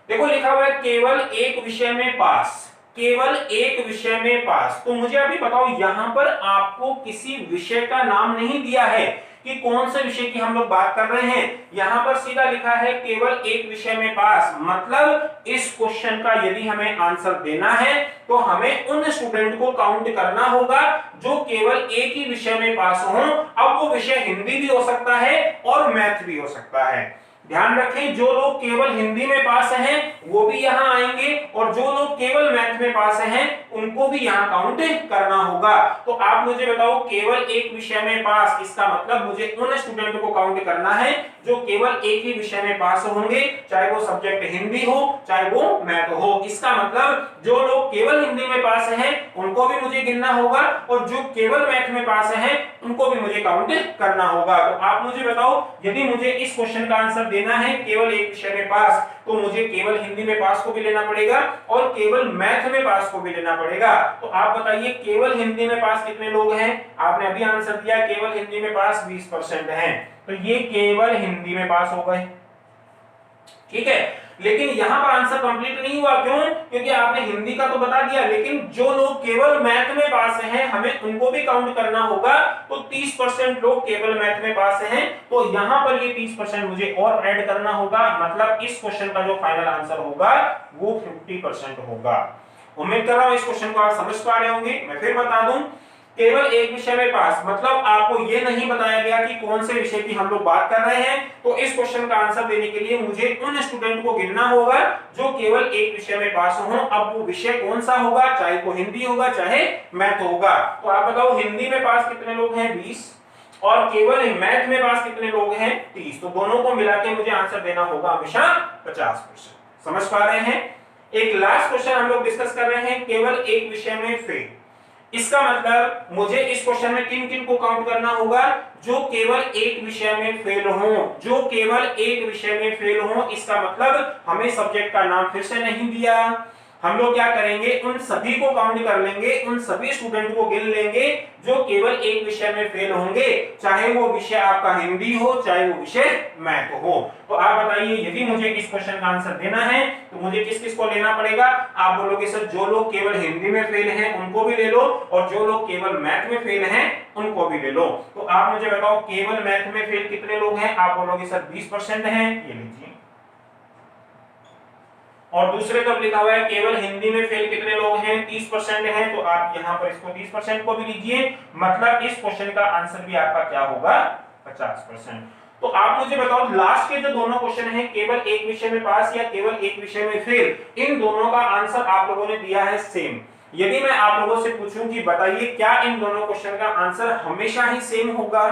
देखो लिखा हुआ है केवल एक विषय में पास, केवल एक विषय में पास। तो मुझे अभी बताओ यहां पर आपको किसी विषय का नाम नहीं दिया है कि कौन से विषय की हम लोग बात कर रहे हैं। यहां पर सीधा लिखा है केवल एक विषय में पास, मतलब इस क्वेश्चन का यदि हमें आंसर देना है तो हमें उन स्टूडेंट को काउंट करना होगा जो केवल एक ही विषय में पास हो। अब वो विषय हिंदी भी हो सकता है और मैथ भी हो सकता है। ध्यान रखें, जो लोग केवल हिंदी में पास हैं वो भी यहां आएंगे, और जो लोग केवल मैथ में पास हैं उनको भी यहां काउंट करना होगा। तो आप मुझे बताओ केवल एक विषय में पास, इसका मतलब मुझे उन स्टूडेंट को काउंट करना है जो केवल एक ही विषय में पास होंगे, चाहे वो सब्जेक्ट हिंदी हो चाहे वो मैथ हो। इसका मतलब जो लोग केवल हिंदी में पास हैं उनको भी मुझे गिनना होगा, और जो केवल मैथ में पास हैं उनको भी मुझे काउंट करना होगा। तो आप मुझे बताओ यदि मुझे इस क्वेश्चन का आंसर देना है केवल एक विषय में पास, तो मुझे केवल हिंदी में पास को भी लेना पड़ेगा और केवल मैथ में पास को भी लेना पड़ेगा। तो आप बताइए केवल हिंदी में पास कितने लोग हैं? आपने अभी आंसर दिया केवल हिंदी में पास 20% हैं, तो ये केवल हिंदी में पास हो गए। ठीक है, लेकिन यहां पर आंसर कंप्लीट नहीं हुआ। क्यों? क्योंकि आपने हिंदी का तो बता दिया, लेकिन जो लोग केवल मैथ में पास हैं हमें उनको भी काउंट करना होगा। तो 30% लोग केवल मैथ में पास हैं, तो यहां पर ये 30% मुझे और ऐड करना होगा, मतलब इस क्वेश्चन का जो फाइनल आंसर होगा वो 50% होगा। उम्मीद कर रहा हूं इस क्वेश्चन को आप समझ पा रहे होंगे। मैं फिर बता दूं, केवल एक विषय में पास मतलब आपको ये नहीं बताया गया कि कौन से विषय की हम लोग बात कर रहे हैं। तो इस क्वेश्चन का आंसर देने के लिए मुझे उन स्टूडेंट को गिनना होगा जो केवल एक विषय में पास हो। अब वो विषय कौन सा होगा, चाहे वो हिंदी होगा चाहे मैथ होगा। तो आप बताओ हिंदी में पास कितने लोग हैं? 20, और केवल मैथ में पास कितने लोग हैं? 30। तो दोनों को मिला के मुझे आंसर देना होगा हमेशा 50%। समझ पा रहे हैं? एक लास्ट क्वेश्चन हम लोग डिस्कस कर रहे हैं, केवल एक विषय में फेल। इसका मतलब मुझे इस क्वेश्चन में किन किन को काउंट करना होगा? जो केवल एक विषय में फेल हो, जो केवल एक विषय में फेल हो। इसका मतलब हमें सब्जेक्ट का नाम फिर से नहीं दिया, हम लोग क्या करेंगे उन सभी को काउंट कर लेंगे, उन सभी स्टूडेंट को गिन लेंगे जो केवल एक विषय में फेल होंगे, चाहे वो विषय आपका हिंदी हो चाहे वो विषय मैथ हो। तो आप बताइए यदि मुझे इस क्वेश्चन का आंसर देना है तो मुझे किस किस को लेना पड़ेगा? आप बोलोगे सर जो लोग केवल हिंदी में फेल हैं उनको भी ले लो, और जो लोग केवल मैथ में फेल हैं उनको भी ले लो। तो आप मुझे बताओ केवल मैथ में फेल कितने लोग हैं? आप बोलोगे सर 20% हैं, ये लीजिए। और दूसरे तरफ लिखा हुआ है केवल हिंदी में फेल कितने लोग हैं? 30% हैं, तो आप यहां पर इसको 30% को भी लीजिए, मतलब इस क्वेश्चन का आंसर भी आपका क्या होगा? 50%। तो आप मुझे बताओ लास्ट के जो दोनों क्वेश्चन हैं केवल एक विषय में पास या केवल एक विषय में फेल, इन दोनों का आंसर आप लोगों ने दिया है सेम। यदि मैं आप लोगों से पूछूं कि बताइए क्या इन दोनों क्वेश्चन का आंसर हमेशा ही सेम होगा?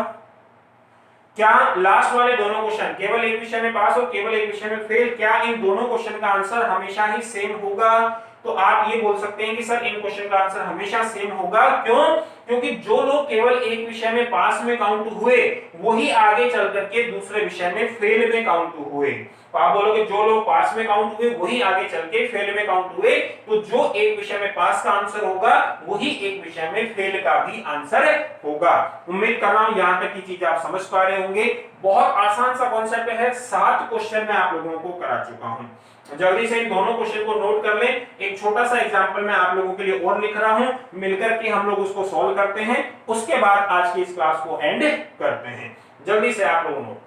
क्या लास्ट वाले दोनों क्वेश्चन केवल एक विषय में पास और केवल एक विषय में फेल, क्या इन दोनों क्वेश्चन का आंसर हमेशा ही सेम होगा? तो आप ये बोल सकते हैं कि सर इन क्वेश्चन का आंसर हमेशा सेम होगा। क्यों? क्योंकि जो लोग केवल एक विषय में पास में काउंट हुए वही आगे चल करके दूसरे विषय में फेल में काउंट हुए। तो आप बोलोगे जो लोग पास में काउंट हुए वही आगे चल के फेल में काउंट हुए, तो जो एक विषय में पास का आंसर होगा वही एक विषय में फेल का भी आंसर होगा। उम्मीद कर रहा हूं यहां तक की चीज आप समझ पा रहे होंगे। बहुत आसान सा कॉन्सेप्ट है, 7 क्वेश्चन मैं आप लोगों को करा चुका हूं। जल्दी से इन दोनों क्वेश्चन को नोट कर लें। एक छोटा सा एग्जांपल मैं आप लोगों के लिए और लिख रहा हूं, मिलकर के हम लोग उसको सॉल्व करते हैं, उसके बाद आज की इस क्लास को एंड करते हैं। जल्दी से आप लोग नोट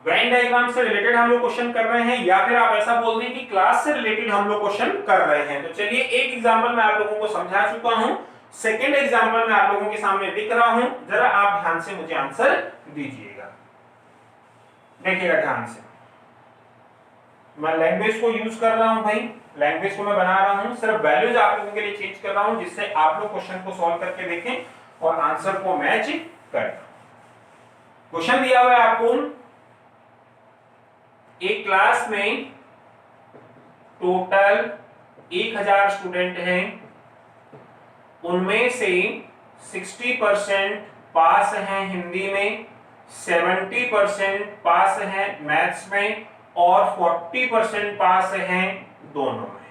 वेन डायग्राम से रिलेटेड हम लोग क्वेश्चन कर रहे हैं, या फिर आप ऐसा बोल दें कि क्लास से रिलेटेड हम लोग क्वेश्चन कर रहे हैं। तो चलिए एक एग्जांपल मैं आप लोगों को समझा चुका हूं, सेकंड एग्जांपल मैं आप लोगों के सामने लिख रहा हूं, जरा आप ध्यान से मुझे आंसर दीजिएगा। देखिएगा ध्यान से, मैं लैंग्वेज को यूज कर रहा हूं भाई, लैंग्वेज को मैं बना रहा हूं, सिर्फ वैल्यूज आप लोगों के लिए चेंज कर रहा हूं जिससे आप लोग क्वेश्चन को सॉल्व करके देखें और आंसर को मैच करें। क्वेश्चन दिया हुआ है आपको, एक क्लास में टोटल 1000 स्टूडेंट हैं उनमें से 60% पास हैं हिंदी में, 70% पास हैं मैथ्स में और 40% पास हैं दोनों में।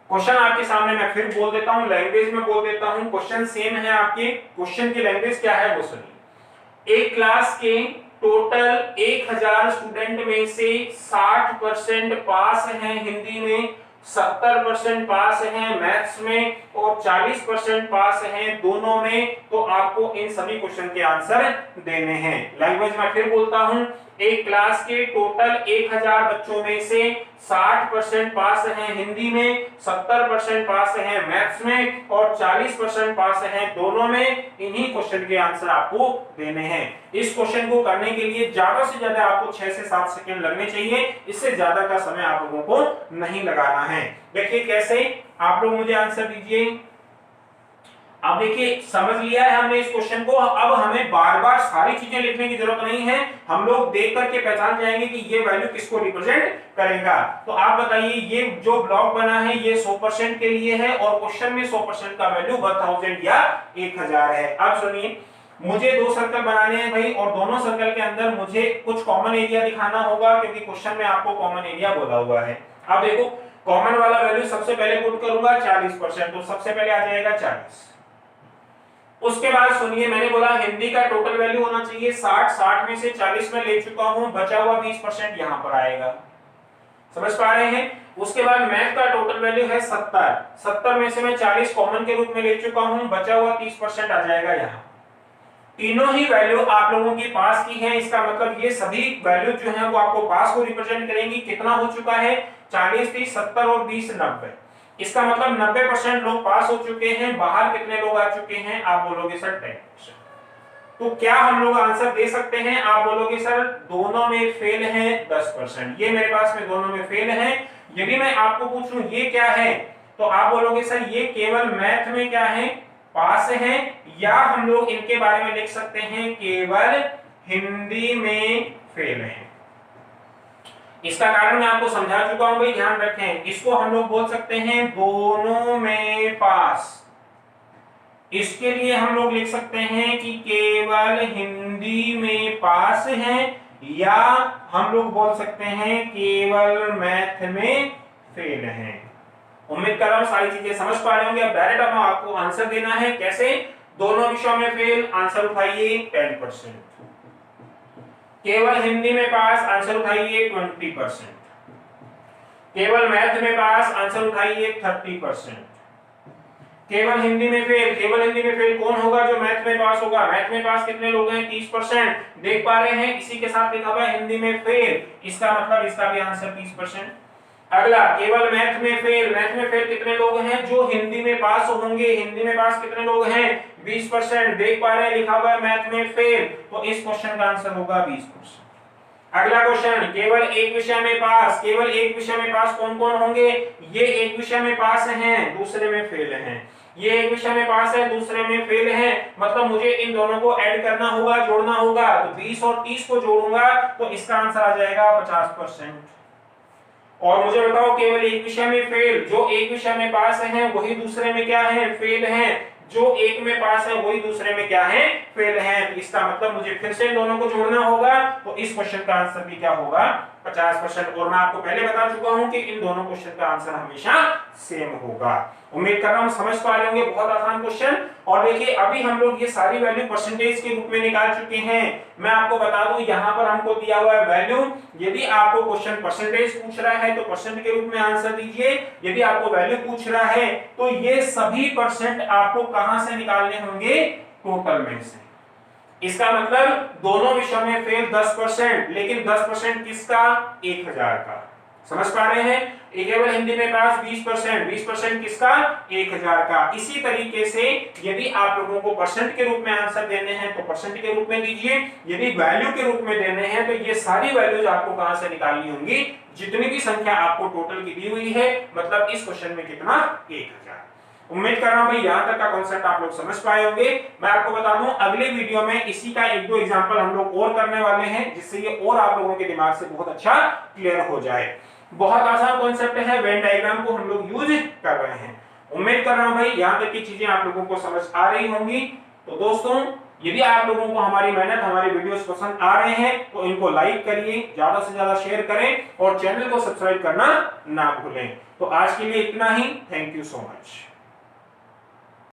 क्वेश्चन आपके सामने मैं फिर बोल देता हूं, लैंग्वेज में बोल देता हूं, क्वेश्चन सेम है आपके। क्वेश्चन की लैंग्वेज क्या है वो सुनिए। एक क्लास के टोटल 1000 स्टूडेंट में से 60% पास हैं हिंदी में, 70% पास हैं मैथ्स में और 40% पास हैं दोनों में। तो आपको इन सभी क्वेश्चन के आंसर देने हैं। लैंग्वेज में फिर बोलता हूं, एक क्लास के टोटल 1000 बच्चों में से 60% पास हैं हिंदी में, 70% पास हैं मैथ्स में और 40% पास हैं दोनों में। इन्हीं क्वेश्चन के आंसर आपको देने हैं। इस क्वेश्चन को करने के लिए ज्यादा से ज्यादा आपको 6 से 7 सेकंड लगने चाहिए, इससे ज्यादा का समय आप लोगों को नहीं लगाना है। देखिए कैसे, आप लोग मुझे आंसर दीजिए। अब देखिए समझ लिया है हमने इस क्वेश्चन को, अब हमें बार बार सारी चीजें लिखने की जरूरत नहीं है, हम लोग देख करके पहचान जाएंगे कि ये वैल्यू किसको रिप्रेजेंट करेगा। तो आप बताइए, ये जो ब्लॉक बना है ये 100% के लिए है और क्वेश्चन में 100% का वैल्यू 1000 या 1000 है। अब सुनिए, मुझे दो सर्कल बनाने हैं भाई और दोनों सर्कल के अंदर मुझे कुछ कॉमन एरिया दिखाना होगा क्योंकि क्वेश्चन में आपको कॉमन एरिया बोला हुआ है। अब देखो, कॉमन वाला वैल्यू सबसे पहले पुट करूंगा 40%, तो सबसे पहले आ जाएगा 40। उसके बाद सुनिए, मैंने बोला हिंदी का टोटल वैल्यू होना चाहिए 60, 60 में से 40 में ले चुका हूं, बचा हुआ 20% यहां पर आएगा। समझ पा रहे हैं। उसके बाद मैथ का टोटल वैल्यू है 70, 70 में से मैं 40 कॉमन के रूप में ले चुका हूं, बचा हुआ 30% आ जाएगा यहां। तीनों ही वैल्यू आप लोगों की पास की है, इसका मतलब ये सभी वैल्यू जो है वो आपको पास को रिप्रेजेंट करेंगी। कितना हो चुका है, 40, 30, 70 और 20, 90। इसका मतलब 90% लोग पास हो चुके हैं। बाहर कितने लोग आ चुके हैं, आप बोलोगे सर 10%। तो क्या हम लोग आंसर दे सकते हैं, आप बोलोगे सर दोनों में फेल हैं 10%। ये मेरे पास में दोनों में फेल हैं। यदि मैं आपको पूछूं ये क्या है, तो आप बोलोगे सर ये केवल मैथ में क्या है, पास हैं, या हम लोग इनके बारे में लिख सकते हैं केवल हिंदी में फेल हैं। इसका कारण मैं आपको समझा चुका हूं भाई, ध्यान रखें। इसको हम लोग बोल सकते हैं दोनों में पास। इसके लिए हम लोग लिख सकते हैं कि केवल हिंदी में पास हैं, या हम लोग बोल सकते हैं केवल मैथ में फेल हैं। उम्मीद कर रहा हूं सारी चीजें समझ पा रहे होंगे। अब डायरेक्ट अब आपको आंसर देना है। कैसे, दोनों विषयों में फेल, आंसर उठाइए 10%। केवल हिंदी में पास, आंसर उठाइए 20%। केवल मैथ में पास, आंसर उठाइए 30%। केवल हिंदी में फेल, केवल हिंदी में फेल कौन होगा, जो मैथ में पास होगा। मैथ में पास कितने लोग हैं, 30%। देख पा रहे हैं, इसी के साथ लिखा हुआ है हिंदी में फेल, इसका मतलब इसका भी आंसर 30%। अगला, केवल मैथ में फेल, मैथ में फेल कितने लोग हैं, जो हिंदी में पास होंगे। हिंदी में पास कितने लोग हैं, 20%। देख पा रहे हैं, लिखा हुआ है मैथ में फेल, तो इस क्वेश्चन का आंसर होगा 20%। अगला क्वेश्चन, केवल एक विषय में पास, केवल एक विषय में पास कौन कौन होंगे, ये एक विषय में पास हैं, दूसरे में फेल हैं। ये एक विषय में पास है, दूसरे में फेल है, मतलब मुझे इन दोनों को ऐड करना होगा, जोड़ना होगा। तो 20 और 30 को जोड़ूंगा तो इसका आंसर आ जाएगा 50%। और मुझे बताओ, केवल एक विषय में फेल, जो एक विषय में पास है वही दूसरे में क्या है, फेल है। जो एक में पास है वही दूसरे में क्या है, फेल है। इसका मतलब मुझे फिर से इन दोनों को जोड़ना होगा, तो इस क्वेश्चन का आंसर भी क्या होगा, 50%। और मैं आपको पहले बता चुका हूं कि इन दोनों क्वेश्चन का आंसर हमेशा सेम होगा। उम्मीद कर रहा हूं समझ पा रहे होंगे, बहुत आसान क्वेश्चन। और देखिए अभी हम लोग ये सारी वैल्यू परसेंटेज के रूप में निकाल चुके हैं। मैं आपको बता दूं, यहां पर हमको दिया हुआ है वैल्यू। यदि आपको क्वेश्चन परसेंटेज पूछ रहा है तो परसेंट के रूप में आंसर दीजिए। यदि आपको वैल्यू पूछ रहा है तो ये सभी परसेंट आपको कहां से निकालने होंगे, टोटल में से। इसका मतलब दोनों विषयों में फेल 10%, लेकिन 10% किसका, 1000 का। समझ पा रहे हैं। केवल हिंदी में पास 20%, 20% किसका, 1000 का। इसी तरीके से यदि आप लोगों को परसेंट के रूप में आंसर देने हैं तो परसेंट के रूप में दीजिए। यदि वैल्यू के रूप में देने हैं तो ये सारी वैल्यूज आपको कहां से निकालनी होंगी, जितनी भी संख्या आपको टोटल की दी हुई है, मतलब इस क्वेश्चन में कितना, 1000। उम्मीद कर रहा हूं भाई यहां तक का कॉन्सेप्ट आप लोग समझ पाए होंगे। मैं आपको बता दूं, अगले वीडियो में इसी का एक दो एग्जांपल हम लोग और करने वाले हैं, जिससे ये और आप लोगों के दिमाग से बहुत अच्छा क्लियर हो जाए। बहुत आसान कॉन्सेप्ट है, वेन डायग्राम को हम लोग यूज कर रहे हैं। उम्मीद कर रहा हूं भाई यहाँ तक की चीजें आप लोगों को समझ आ रही होंगी। तो दोस्तों यदि आप लोगों को हमारी मेहनत, हमारे वीडियोस पसंद आ रहे हैं तो इनको लाइक करिए, ज्यादा से ज्यादा शेयर करें और चैनल को सब्सक्राइब करना ना भूलें। तो आज के लिए इतना ही। Thank you so much.